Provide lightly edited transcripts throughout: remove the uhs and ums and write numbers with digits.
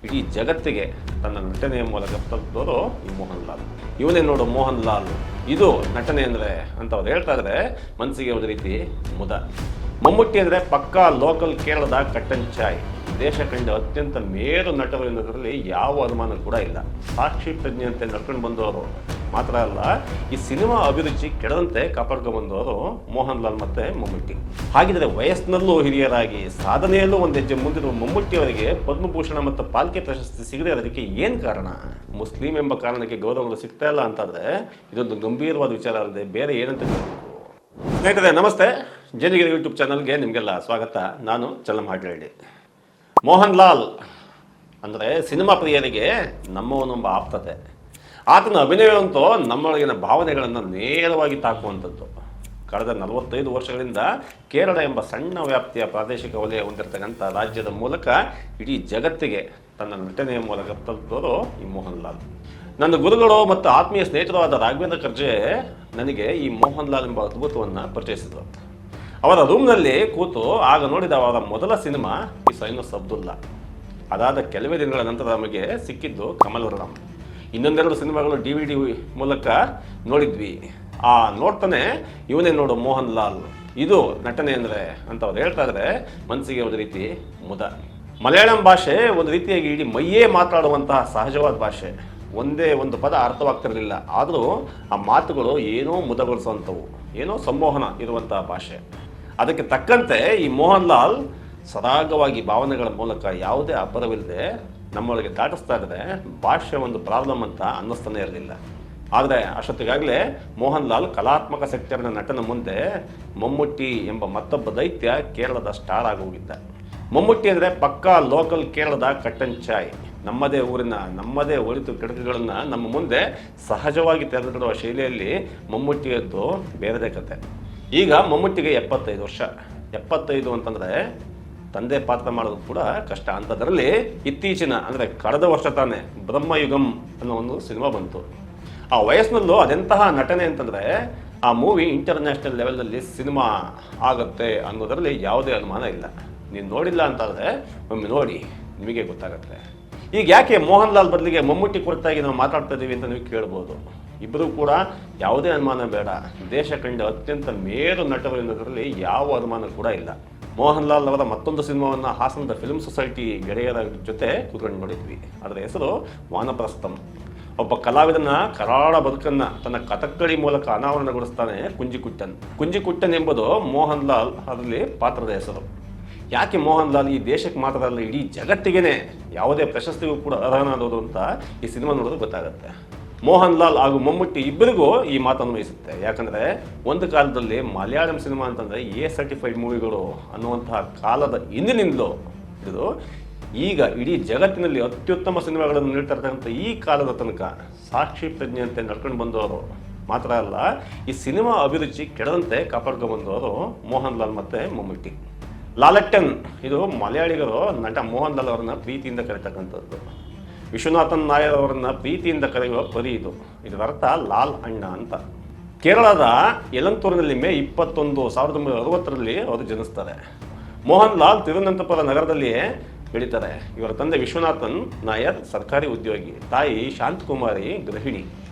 ಇಡೀ ಜಗತ್ತಿಗೆ ತನ್ನ ನಟನೆಯ ಮೂಲಕ ತಲುಪಿದವರು ಈ ಮೋಹನ್ ಲಾಲ್. ಇವನೇ ನೋಡು ಮೋಹನ್ ಲಾಲ್, ಇದು ನಟನೆ ಅಂದರೆ ಅಂತ ಅವ್ರು ಹೇಳ್ತಾ ಇದ್ರೆ ಮನಸ್ಸಿಗೆ ಒಂದು ರೀತಿ ಮುದ. ಮಮ್ಮುಟ್ಟಿ ಅಂದರೆ ಪಕ್ಕಾ ಲೋಕಲ್ ಕೇರಳದ ಕಟ್ಟನ್ ಚಾಯ್. ದೇಶ ಕಂಡ ಅತ್ಯಂತ ಮೇರು ನಟರು ಎನ್ನುವುದರಲ್ಲಿ ಯಾವ ಅನುಮಾನ ಕೂಡ ಇಲ್ಲ. ಸಾಕ್ಷಿ ಪ್ರಜ್ಞೆಯಂತೆ ನಡ್ಕೊಂಡು ಬಂದವರು ಮಾತ್ರ ಅಲ್ಲ, ಈ ಸಿನಿಮಾ ಅಭಿರುಚಿ ಕೆಡದಂತೆ ಕಾಪಾಡ್ಕೊಂಡು ಬಂದವರು ಮೋಹನ್ ಲಾಲ್ ಮತ್ತು ಮಮ್ಮುಟ್ಟಿ. ಹಾಗಿದ್ರೆ ವಯಸ್ಸಿನಲ್ಲೂ ಹಿರಿಯರಾಗಿ ಸಾಧನೆಯಲ್ಲೂ ಒಂದು ಹೆಜ್ಜೆ ಮುಂದಿರುವ ಮಮ್ಮುಟ್ಟಿ ಅವರಿಗೆ ಪದ್ಮಭೂಷಣ ಮತ್ತು ಪಾಲ್ಕೆ ಪ್ರಶಸ್ತಿ ಸಿಗದೇ ಇರೋದಕ್ಕೆ ಏನು ಕಾರಣ? ಮುಸ್ಲಿಂ ಎಂಬ ಕಾರಣಕ್ಕೆ ಗೌರವಗಳು ಸಿಗ್ತಾ ಇಲ್ಲ ಅಂತಾದರೆ ಇದೊಂದು ಗಂಭೀರವಾದ ವಿಚಾರ ಅಲ್ಲದೆ ಬೇರೆ ಏನಂತ ಹೇಳಬೇಕು. ಸ್ನೇಹಿತರೆ ನಮಸ್ತೆ, ಜನಿಗಿರಿ ಯೂಟ್ಯೂಬ್ ಚಾನಲ್ಗೆ ನಿಮಗೆಲ್ಲ ಸ್ವಾಗತ. ನಾನು ಚಲಂ ಹಾಡ್ಲಹಳ್ಳಿ. ಮೋಹನ್ ಲಾಲ್ ಅಂದರೆ ಸಿನಿಮಾ ಪ್ರಿಯರಿಗೆ ನಮ್ಮವನೊಬ್ಬ ಆಪ್ತತೆ. ಆತನ ಅಭಿನಯವಂತೂ ನಮ್ಮೊಳಗಿನ ಭಾವನೆಗಳನ್ನು ನೇರವಾಗಿ ತಾಕುವಂಥದ್ದು. ಕಳೆದ 45 ವರ್ಷಗಳಿಂದ ಕೇರಳ ಎಂಬ ಸಣ್ಣ ವ್ಯಾಪ್ತಿಯ ಪ್ರಾದೇಶಿಕ ವಲಯ ಹೊಂದಿರತಕ್ಕಂಥ ರಾಜ್ಯದ ಮೂಲಕ ಇಡೀ ಜಗತ್ತಿಗೆ ತನ್ನ ನಟನೆಯ ಮೂಲಕ ತಲುಪಿದವರು ಈ ಮೋಹನ್ ಲಾಲ್. ನನ್ನ ಗುರುಗಳು ಮತ್ತು ಆತ್ಮೀಯ ಸ್ನೇಹಿತರು ಆದ ರಾಘವೇಂದ್ರ ಕರ್ಜೆ ನನಗೆ ಈ ಮೋಹನ್ ಲಾಲ್ ಎಂಬ ಅದ್ಭುತವನ್ನು ಪರಿಚಯಿಸಿದರು. ಅವರ ರೂಮ್ನಲ್ಲಿ ಕೂತು ಆಗ ನೋಡಿದ ಅವರ ಮೊದಲ ಸಿನಿಮಾ ಈ ಸೈನಸ್ ಅಬ್ದುಲ್ಲಾ. ಅದಾದ ಕೆಲವೇ ದಿನಗಳ ನಂತರ ನಮಗೆ ಸಿಕ್ಕಿದ್ದು ಕಮಲ್ ವರ್ಣಂ. ಇನ್ನೊಂದೆರಡು ಸಿನಿಮಾಗಳು DVD ಮೂಲಕ ನೋಡಿದ್ವಿ. ನೋಡ್ತಾನೆ ಇವನೇ ನೋಡು ಮೋಹನ್ ಲಾಲ್, ಇದು ನಟನೆ ಅಂದರೆ ಅಂತ ಅವ್ರು ಹೇಳ್ತಾ ಇದ್ರೆ ಮನಸ್ಸಿಗೆ ಒಂದು ರೀತಿ ಮುದ. ಮಲಯಾಳಂ ಭಾಷೆ ಒಂದು ರೀತಿಯಾಗಿ ಇಡೀ ಮೈಯೇ ಮಾತಾಡುವಂತಹ ಸಹಜವಾದ ಭಾಷೆ. ಒಂದೇ ಒಂದು ಪದ ಅರ್ಥವಾಗ್ತಿರಲಿಲ್ಲ, ಆದರೂ ಆ ಮಾತುಗಳು ಏನೋ ಮುದಗೊಳಿಸುವಂಥವು, ಏನೋ ಸಂಮೋಹನ ಇರುವಂತಹ ಭಾಷೆ. ಅದಕ್ಕೆ ತಕ್ಕಂತೆ ಈ ಮೋಹನ್ ಲಾಲ್ ಸರಾಗವಾಗಿ ಭಾವನೆಗಳ ಮೂಲಕ ಯಾವುದೇ ಅಬ್ಬರವಿಲ್ಲದೆ ನಮ್ಮೊಳಗೆ ದಾಟಿಸ್ತಾ ಇದ್ರೆ ಭಾಷೆ ಒಂದು ಪ್ರಾಬ್ಲಮ್ ಅಂತ ಅನ್ನಿಸ್ತಾನೆ ಇರಲಿಲ್ಲ. ಆದರೆ ಅಷ್ಟೊತ್ತಿಗಾಗಲೇ ಮೋಹನ್ ಲಾಲ್ ಕಲಾತ್ಮಕ ಸೆಕ್ಟರ್ನ ನಟನ ಮುಂದೆ ಮಮ್ಮುಟ್ಟಿ ಎಂಬ ಮತ್ತೊಬ್ಬ ದೈತ್ಯ ಕೇರಳದ ಸ್ಟಾರ್ ಆಗೋಗಿದ್ದ. ಮಮ್ಮುಟ್ಟಿ ಅಂದರೆ ಪಕ್ಕಾ ಲೋಕಲ್ ಕೇರಳದ ಕಟ್ಟನ್ ಚಾಯ್. ನಮ್ಮದೇ ಊರಿನ ನಮ್ಮದೇ ಒಳಿತು ಕೆಡಕುಗಳನ್ನು ನಮ್ಮ ಮುಂದೆ ಸಹಜವಾಗಿ ತೆರೆದಿಡುವ ಶೈಲಿಯಲ್ಲಿ ಮಮ್ಮುಟ್ಟಿಯದ್ದು ಬೇರೆದೇ ಕತೆ. ಈಗ ಮಮ್ಮುಟ್ಟಿಗೆ 75 ವರ್ಷ. 75 ಅಂತಂದರೆ ತಂದೆ ಪಾತ್ರ ಮಾಡೋದು ಕೂಡ ಕಷ್ಟ. ಅಂಥದ್ರಲ್ಲಿ ಇತ್ತೀಚಿನ ಅಂದರೆ ಕಳೆದ ವರ್ಷ ತಾನೇ ಬ್ರಹ್ಮಯುಗಂ ಅನ್ನೋ ಒಂದು ಸಿನಿಮಾ ಬಂತು. ಆ ವಯಸ್ಸಿನಲ್ಲೂ ಅದೆಂತಹ ನಟನೆ ಅಂತಂದರೆ ಆ ಮೂವಿ ಇಂಟರ್ನ್ಯಾಷನಲ್ ಲೆವೆಲಲ್ಲಿ ಸಿನಿಮಾ ಆಗುತ್ತೆ ಅನ್ನೋದರಲ್ಲಿ ಯಾವುದೇ ಅನುಮಾನ ಇಲ್ಲ. ನೀವು ನೋಡಿಲ್ಲ ಅಂತಾದರೆ ಒಮ್ಮೆ ನೋಡಿ, ನಿಮಗೆ ಗೊತ್ತಾಗುತ್ತೆ. ಈಗ ಯಾಕೆ ಮೋಹನ್ ಲಾಲ್ ಬದಲಿಗೆ ಮಮ್ಮುಟ್ಟಿ ಕುರಿತಾಗಿ ನಾವು ಮಾತಾಡ್ತಾ ಇದ್ದೀವಿ ಅಂತ ನೀವು ಕೇಳ್ಬೋದು. ಇಬ್ಬರು ಕೂಡ ಯಾವುದೇ ಅನುಮಾನ ಬೇಡ, ದೇಶ ಕಂಡ ಅತ್ಯಂತ ಮೇರು ನಟರು ಎನ್ನುವುದರಲ್ಲಿ ಯಾವ ಅನುಮಾನ ಕೂಡ ಇಲ್ಲ. ಮೋಹನ್ ಲಾಲ್ ಅವರ ಮತ್ತೊಂದು ಸಿನಿಮಾವನ್ನು ಹಾಸನದ ಫಿಲ್ಮ್ ಸೊಸೈಟಿ ಗೆಳೆಯರ ಜೊತೆ ಕೂತ್ಕೊಂಡು ನೋಡಿದ್ವಿ. ಅದರ ಹೆಸರು ವಾನಪ್ರಸ್ಥಂ. ಒಬ್ಬ ಕಲಾವಿದನ ಕರಾಳ ಬದುಕನ್ನು ತನ್ನ ಕಥಕ್ಕಳಿ ಮೂಲಕ ಅನಾವರಣಗೊಳಿಸ್ತಾನೆ ಕುಂಜಿಕುಟ್ಟನ್. ಕುಂಜಿಕುಟ್ಟನ್ ಎಂಬುದು ಮೋಹನ್ ಲಾಲ್ ಅದರಲ್ಲಿ ಪಾತ್ರದ ಹೆಸರು. ಯಾಕೆ ಮೋಹನ್ ಲಾಲ್ ಈ ದೇಶಕ್ಕೆ ಮಾತ್ರ ಅಲ್ಲ ಇಡೀ ಜಗತ್ತಿಗೇನೆ ಯಾವುದೇ ಪ್ರಶಸ್ತಿಗೂ ಕೂಡ ಅರ್ಹನಾದವರು ಅಂತ ಈ ಸಿನಿಮಾ ನೋಡೋದು ಗೊತ್ತಾಗುತ್ತೆ. ಮೋಹನ್ ಲಾಲ್ ಹಾಗೂ ಮಮ್ಮುಟ್ಟಿ ಇಬ್ಬರಿಗೂ ಈ ಮಾತನ್ನು ವಹಿಸುತ್ತೆ. ಯಾಕಂದರೆ ಒಂದು ಕಾಲದಲ್ಲಿ ಮಲಯಾಳಂ ಸಿನಿಮಾ ಅಂತಂದರೆ A ಸರ್ಟಿಫೈಡ್ ಮೂವಿಗಳು ಅನ್ನುವಂತಹ ಕಾಲದ ಹಿಂದಿನಿಂದಲೂ ಇದು ಈಗ ಇಡೀ ಜಗತ್ತಿನಲ್ಲಿ ಅತ್ಯುತ್ತಮ ಸಿನಿಮಾಗಳನ್ನು ನೀಡ್ತಾ ಇರ್ತಕ್ಕಂಥ ಈ ಕಾಲದ ತನಕ ಸಾಕ್ಷಿ ಪ್ರಜ್ಞೆಯಂತೆ ನಡ್ಕೊಂಡು ಬಂದವರು ಮಾತ್ರ ಅಲ್ಲ, ಈ ಸಿನಿಮಾ ಅಭಿರುಚಿ ಕೆಡದಂತೆ ಕಾಪಾಡ್ಕೊಂಡು ಬಂದವರು ಮೋಹನ್ ಲಾಲ್ ಮತ್ತು ಮಮ್ಮುಟ್ಟಿ. ಲಾಲಟ್ಟನ್ ಇದು ಮಲಯಾಳಿಗರು ನಟ ಮೋಹನ್ ಲಾಲ್ ಅವರನ್ನ ಪ್ರೀತಿಯಿಂದ ಕರೀತಕ್ಕಂಥದ್ದು. ವಿಶ್ವನಾಥನ್ ನಾಯರ್ ಅವರನ್ನು ಪ್ರೀತಿಯಿಂದ ಕರೆಯುವ ಪರಿ ಇದು. ಇದರ ಅರ್ಥ ಲಾಲ್ ಅಣ್ಣ ಅಂತ. ಕೇರಳದ ಯಲಂತೂರಿನಲ್ಲಿ ಮೇ 21, 1960ರಲ್ಲಿ ಅವರು ಜನಿಸ್ತಾರೆ. ಮೋಹನ್ ಲಾಲ್ ತಿರುವನಂತಪುರ ನಗರದಲ್ಲಿಯೇ ಬೆಳೀತಾರೆ. ಇವರ ತಂದೆ ವಿಶ್ವನಾಥನ್ ನಾಯರ್ ಸರ್ಕಾರಿ ಉದ್ಯೋಗಿ, ತಾಯಿ ಶಾಂತಕುಮಾರಿ ಗೃಹಿಣಿ.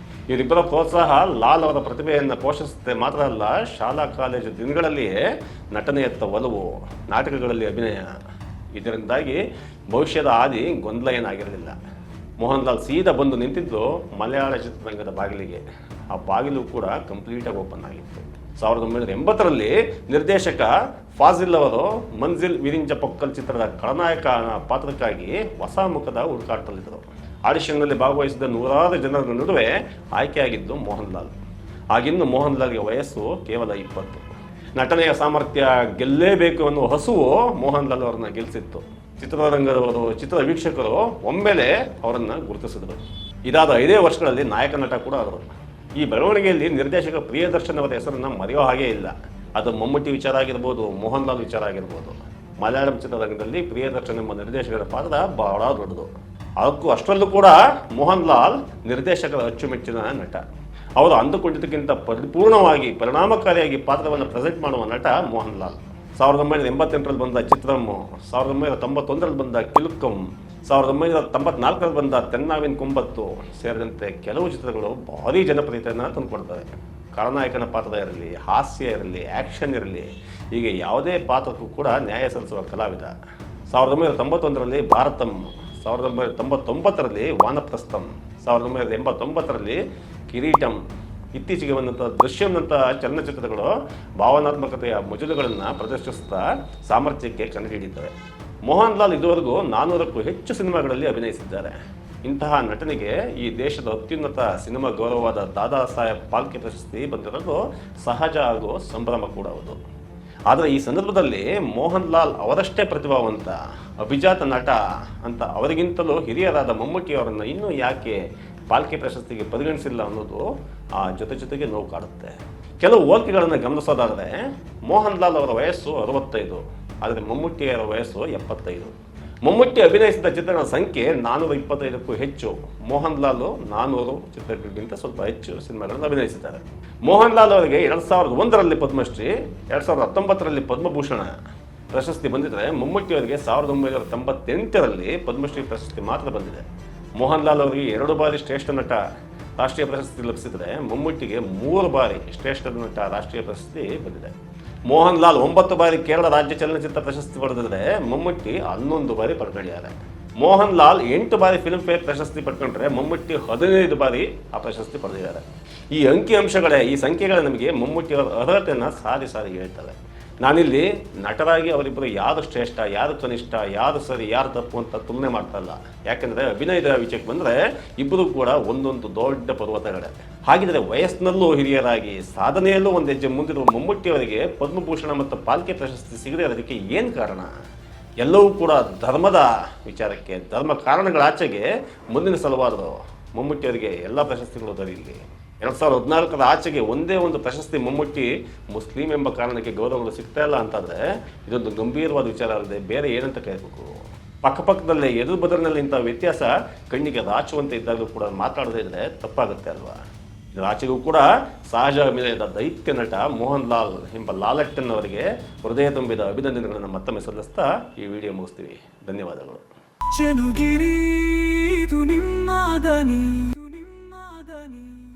ಇವರಿಬ್ಬರ ಪ್ರೋತ್ಸಾಹ ಲಾಲ್ ಅವರ ಪ್ರತಿಭೆಯನ್ನು ಪೋಷಿಸುತ್ತೆ ಮಾತ್ರ ಅಲ್ಲ, ಶಾಲಾ ಕಾಲೇಜು ದಿನಗಳಲ್ಲಿಯೇ ನಟನೆಯತ್ತ ಒಲವು, ನಾಟಕಗಳಲ್ಲಿ ಅಭಿನಯ. ಇದರಿಂದಾಗಿ ಭವಿಷ್ಯದ ಹಾದಿ ಗೊಂದಲ ಏನಾಗಿರಲಿಲ್ಲ. ಮೋಹನ್ ಲಾಲ್ ಸೀದಾ ಬಂದು ನಿಂತಿದ್ದು ಮಲಯಾಳ ಚಿತ್ರರಂಗದ ಬಾಗಿಲಿಗೆ. ಆ ಬಾಗಿಲು ಕೂಡ ಕಂಪ್ಲೀಟಾಗಿ ಓಪನ್ ಆಗಿತ್ತು. 1980ರಲ್ಲಿ ನಿರ್ದೇಶಕ ಫಾಜಿಲ್ ಅವರು ಮಂಜಿಲ್ ವಿರಿಂಜ ಪೊಕ್ಕಲ್ ಚಿತ್ರದ ಖಳನಾಯಕ ಪಾತ್ರಕ್ಕಾಗಿ ಹೊಸ ಮುಖದ ಹುಡುಕಾಟದಲ್ಲಿದ್ದರು. ಆಡಿಷನ್ನಲ್ಲಿ ಭಾಗವಹಿಸಿದ ನೂರಾರು ಜನರ ನಡುವೆ ಆಯ್ಕೆಯಾಗಿದ್ದು ಮೋಹನ್ ಲಾಲ್. ಆಗಿನ್ನು ಮೋಹನ್ ಲಾಲ್ಗೆ ವಯಸ್ಸು ಕೇವಲ 20. ನಟನೆಯ ಸಾಮರ್ಥ್ಯ ಗೆಲ್ಲೇಬೇಕು ಅನ್ನೋ ಹಸುವು ಮೋಹನ್ ಲಾಲ್ ಅವರನ್ನ ಗೆಲ್ಲಿಸಿತ್ತು. ಚಿತ್ರರಂಗದವರು, ಚಿತ್ರ ವೀಕ್ಷಕರು ಒಮ್ಮೆಲೆ ಅವರನ್ನು ಗುರುತಿಸಿದರು. ಇದಾದ 5 ವರ್ಷಗಳಲ್ಲಿ ನಾಯಕ ನಟ ಕೂಡ ಆದರು. ಈ ಬೆಳವಣಿಗೆಯಲ್ಲಿ ನಿರ್ದೇಶಕ ಪ್ರಿಯದರ್ಶನ್ ಅವರ ಹೆಸರನ್ನು ಮರೆಯೋ ಹಾಗೇ ಇಲ್ಲ. ಅದು ಮಮ್ಮುಟ್ಟಿ ವಿಚಾರ ಆಗಿರ್ಬೋದು, ಮೋಹನ್ ಲಾಲ್ ವಿಚಾರ ಆಗಿರ್ಬೋದು. ಮಲಯಾಳಂ ಚಿತ್ರರಂಗದಲ್ಲಿ ಪ್ರಿಯದರ್ಶನ್ ಎಂಬ ನಿರ್ದೇಶಕರ ಪಾತ್ರ ಬಹಳ ದೊಡ್ಡದು. ಅಷ್ಟರಲ್ಲೂ ಕೂಡ ಮೋಹನ್ ಲಾಲ್ ನಿರ್ದೇಶಕರ ಅಚ್ಚುಮೆಚ್ಚಿನ ನಟ. ಅವರು ಅಂದುಕೊಂಡಿದ್ದಕ್ಕಿಂತ ಪರಿಪೂರ್ಣವಾಗಿ ಪರಿಣಾಮಕಾರಿಯಾಗಿ ಪಾತ್ರವನ್ನು ಪ್ರೆಸೆಂಟ್ ಮಾಡುವ ನಟ ಮೋಹನ್ ಲಾಲ್. 1988ರಲ್ಲಿ ಬಂದ ಚಿತ್ರಂ, 1991ರಲ್ಲಿ ಬಂದ ಕಿಲುಕ್ಕಂ, 1994ರಲ್ಲಿ ಬಂದ ತೆನ್ನಾವಿನ ಕುಂಬತ್ತು ಸೇರಿದಂತೆ ಕೆಲವು ಚಿತ್ರಗಳು ಭಾರೀ ಜನಪ್ರಿಯತೆಯನ್ನು ತಂದುಕೊಡ್ತವೆ. ಖಳನಾಯಕನ ಪಾತ್ರ ಇರಲಿ, ಹಾಸ್ಯ ಇರಲಿ, ಆ್ಯಕ್ಷನ್ ಇರಲಿ, ಹೀಗೆ ಯಾವುದೇ ಪಾತ್ರಕ್ಕೂ ಕೂಡ ನ್ಯಾಯ ಸಲ್ಲಿಸುವ ಕಲಾವಿದ. 1991ರಲ್ಲಿ ಭಾರತಂ, 1999ರಲ್ಲಿ ವಾನಪ್ರಸ್ಥಂ, 1989ರಲ್ಲಿ ಕಿರೀಟಂ, ಇತ್ತೀಚೆಗೆ ಬಂದಂಥ ದೃಶ್ಯಂನಂಥ ಚಲನಚಿತ್ರಗಳು ಭಾವನಾತ್ಮಕತೆಯ ಮಜಲುಗಳನ್ನು ಪ್ರದರ್ಶಿಸುತ್ತಾ ಸಾಮರ್ಥ್ಯಕ್ಕೆ ಕಂಡುಹಿಡಿಯುತ್ತವೆ. ಮೋಹನ್ ಲಾಲ್ ಇದುವರೆಗೂ 400ಕ್ಕೂ ಹೆಚ್ಚು ಸಿನಿಮಾಗಳಲ್ಲಿ ಅಭಿನಯಿಸಿದ್ದಾರೆ. ಇಂತಹ ನಟನೆಗೆ ಈ ದೇಶದ ಅತ್ಯುನ್ನತ ಸಿನಿಮಾ ಗೌರವವಾದ ದಾದಾ ಸಾಹೇಬ್ ಫಾಲ್ಕೆ ಪ್ರಶಸ್ತಿ ಬಂದಿರೋದು ಸಹಜ ಹಾಗೂ ಸಂಭ್ರಮ ಕೂಡ ಹೌದು. ಆದರೆ ಈ ಸಂದರ್ಭದಲ್ಲಿ ಮೋಹನ್ ಲಾಲ್ ಅವರಷ್ಟೇ ಪ್ರತಿಭಾವಂತ, ಅಭಿಜಾತ ನಟ ಅಂತ ಅವರಿಗಿಂತಲೂ ಹಿರಿಯರಾದ ಮಮ್ಮೂಟಿಯವರನ್ನು ಇನ್ನೂ ಯಾಕೆ ಫಾಲ್ಕೆ ಪ್ರಶಸ್ತಿಗೆ ಪರಿಗಣಿಸಿಲ್ಲ ಅನ್ನೋದು ಆ ಜೊತೆಗೆ ನೋವು ಕಾಡುತ್ತೆ. ಕೆಲವು ಹೋಲಿಕೆಗಳನ್ನು ಗಮನಿಸೋದಾದರೆ ಮೋಹನ್ ಲಾಲ್ ಅವರ ವಯಸ್ಸು 65, ಆದರೆ ಮಮ್ಮೂಟಿಯವರ ವಯಸ್ಸು 75. ಮಮ್ಮೂಟಿ ಅಭಿನಯಿಸಿದ ಚಿತ್ರಗಳ ಸಂಖ್ಯೆ 425ಕ್ಕೂ ಹೆಚ್ಚು. ಮೋಹನ್ ಲಾಲ್ 400 ಚಿತ್ರಗಳಿಗಿಂತ ಸ್ವಲ್ಪ ಹೆಚ್ಚು ಸಿನಿಮಾಗಳನ್ನು ಅಭಿನಯಿಸಿದ್ದಾರೆ. ಮೋಹನ್ ಲಾಲ್ ಅವರಿಗೆ 2001ರಲ್ಲಿ ಪದ್ಮಶ್ರೀ, 2019ರಲ್ಲಿ ಪದ್ಮಭೂಷಣ ಪ್ರಶಸ್ತಿ ಬಂದಿದ್ದರೆ ಮಮ್ಮೂಟಿ ಅವರಿಗೆ 1998ರಲ್ಲಿ ಪದ್ಮಶ್ರೀ ಪ್ರಶಸ್ತಿ ಮಾತ್ರ ಬಂದಿದೆ. ಮೋಹನ್ ಲಾಲ್ ಅವರಿಗೆ 2 ಬಾರಿ ಶ್ರೇಷ್ಠ ನಟ ರಾಷ್ಟ್ರೀಯ ಪ್ರಶಸ್ತಿ ಲಭಿಸಿದರೆ ಮಮ್ಮೂಟಿಗೆ 3 ಬಾರಿ ಶ್ರೇಷ್ಠ ನಟ ರಾಷ್ಟ್ರೀಯ ಪ್ರಶಸ್ತಿ ಬಂದಿದೆ. ಮೋಹನ್ ಲಾಲ್ 9 ಬಾರಿ ಕೇರಳ ರಾಜ್ಯ ಚಲನಚಿತ್ರ ಪ್ರಶಸ್ತಿ ಪಡೆದಿದ್ದರೆ ಮಮ್ಮೂಟಿ 11 ಬಾರಿ ಪಡ್ಕೊಂಡಿದ್ದಾರೆ. ಮೋಹನ್ ಲಾಲ್ 8 ಬಾರಿ ಫಿಲ್ಮ್ ಫೇರ್ ಪ್ರಶಸ್ತಿ ಪಡ್ಕೊಂಡ್ರೆ ಮಮ್ಮೂಟಿ 15 ಬಾರಿ ಆ ಪ್ರಶಸ್ತಿ ಪಡೆದಿದ್ದಾರೆ. ಈ ಈ ಸಂಖ್ಯೆಗಳೇ ನಮಗೆ ಮಮ್ಮೂಟಿಯವರ ಅರ್ಹತೆಯನ್ನು ಸಾರಿ ಹೇಳ್ತವೆ. ನಾನಿಲ್ಲಿ ನಟರಾಗಿ ಅವರಿಬ್ಬರು ಯಾರು ಶ್ರೇಷ್ಠ, ಯಾರು ಕನಿಷ್ಠ, ಯಾರು ಸರಿ, ಯಾರು ತಪ್ಪು ಅಂತ ತುಲನೆ ಮಾಡ್ತಾ ಇಲ್ಲ. ಯಾಕೆಂದರೆ ಅಭಿನಯದ ವಿಷಯಕ್ಕೆ ಬಂದರೆ ಇಬ್ಬರು ಕೂಡ ಒಂದೊಂದು ದೊಡ್ಡ ಪರ್ವತಗಳೇ. ಹಾಗಿದ್ರೆ ವಯಸ್ಸಿನಲ್ಲೂ ಹಿರಿಯರಾಗಿ ಸಾಧನೆಯಲ್ಲೂ ಒಂದು ಹೆಜ್ಜೆ ಮುಂದಿರುವ ಮಮ್ಮೂಟಿಯವರಿಗೆ ಪದ್ಮಭೂಷಣ ಮತ್ತು ಫಾಲ್ಕೆ ಪ್ರಶಸ್ತಿ ಸಿಗದೇ ಇರೋದಕ್ಕೆ ಏನು ಕಾರಣ? ಎಲ್ಲವೂ ಕೂಡ ಧರ್ಮದ ವಿಚಾರಕ್ಕೆ, ಧರ್ಮ ಕಾರಣಗಳಾಚೆಗೆ ಮುಂದಿನ ಸಲವಾದರು ಮಮ್ಮೂಟಿಯವರಿಗೆ ಎಲ್ಲ ಪ್ರಶಸ್ತಿಗಳು ದೊರೆಯಲಿ. 2014ರ ಆಚೆಗೆ ಒಂದೇ ಒಂದು ಪ್ರಶಸ್ತಿ ಮಮ್ಮೂಟಿ ಮುಸ್ಲಿಂ ಎಂಬ ಕಾರಣಕ್ಕೆ ಗೌರವಗಳು ಸಿಗ್ತಾ ಇಲ್ಲ ಅಂತಂದರೆ ಇದೊಂದು ಗಂಭೀರವಾದ ವಿಚಾರ ಅಲ್ಲದೆ ಬೇರೆ ಏನಂತ ಕರೀಬೇಕು. ಪಕ್ಕಪಕ್ಕದಲ್ಲೇ ಎದುರು ಬದಲಿನಲ್ಲಿ ಇಂಥ ವ್ಯತ್ಯಾಸ ಕಣ್ಣಿಗೆ ರಾಚುವಂತೆ ಇದ್ದಾಗಲೂ ಕೂಡ ಮಾತಾಡದೇ ಇದ್ದರೆ ತಪ್ಪಾಗುತ್ತೆ ಅಲ್ವಾ? ಇದರ ಆಚೆಗೂ ಕೂಡ ಸಹಜ ಅಭಿನಯದ ದೈತ್ಯ ನಟ ಮೋಹನ್ ಲಾಲ್ ಎಂಬ ಲಾಲಟ್ಟನ್ ಅವರಿಗೆ ಹೃದಯ ತುಂಬಿದ ಅಭಿನಂದನೆಗಳನ್ನು ಮತ್ತೊಮ್ಮೆ ಸಲ್ಲಿಸ್ತಾ ಈ ವಿಡಿಯೋ ಮುಗಿಸ್ತೀವಿ. ಧನ್ಯವಾದಗಳು.